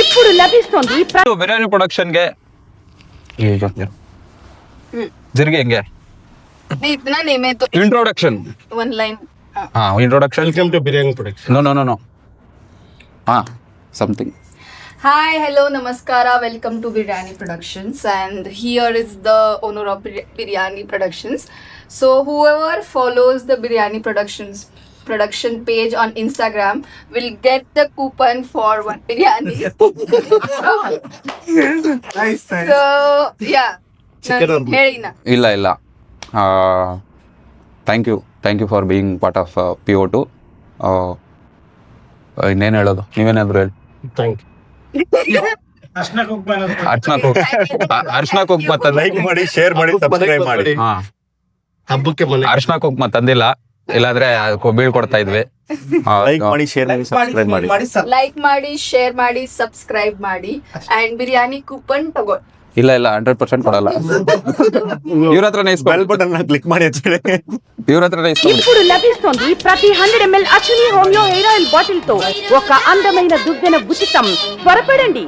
ఇప్పుడు లభిస్తుంది ಬಿರಿಯಾನಿ ಪ್ರೊಡಕ್ಷನ್ಗೆ ಜರಿಗೆ ಹೆಂಗೆ इतना नहीं मैं तो introduction one line introduction Welcome to Biryani Production. No something Hi, hello, namaskara. Welcome to Biryani Productions, and here is the owner of Biryani Productions. So whoever follows the Biryani Productions production page on Instagram will get the coupon for one biryani. Nice. So yeah, Chicken or meat? Helina. ಇಲ್ಲ thank you for being part of PO2. ಇನ್ನೇನು ಹೇಳೋದು, ನೀವೇನಾದ್ರು ಹೇಳಿ. Thank you. ಅರ್ಶನಾ ಕುಂಕುಮ like ಮಾಡಿ, share ಮಾಡಿ, subscribe ಮಾಡಿ. ಹಬ್ಬಕ್ಕೆ ಮನೆ ಅರ್ಶನಾ ಕುಂಕುಮ ತಂದಿಲ್ಲ, ಇಲ್ಲಾಂದ್ರೆ ಬೀಳ್ಕೊಡ್ತಾ ಇದ್ವಿ. ಲೈಕ್ ಮಾಡಿ, ಶೇರ್ ಮಾಡಿ, ಸಬ್ಸ್ಕ್ರೈಬ್ ಮಾಡಿ. Like ಮಾಡಿ, share ಮಾಡಿ, subscribe ಮಾಡಿ, and biryani coupon ತಗೋ. ಇಲ್ಲ 100% ಕೊಡಲ್ಲ. ಇವ್ರ ಹತ್ರನೇ ಬೆಲ್ ಬಟನ್ ಕ್ಲಿಕ್ ಮಾಡಿ ಅಂತ ಹೇಳಿ. ಇವ್ರ ಹತ್ರನೇ ఇప్పుడు లభిస్తుంది ప్రతి 100 ml Ashwini homeo hair oil bottle తో ఒక అందమైన దుగ్గెన ఉచితం. త్వరపడండి.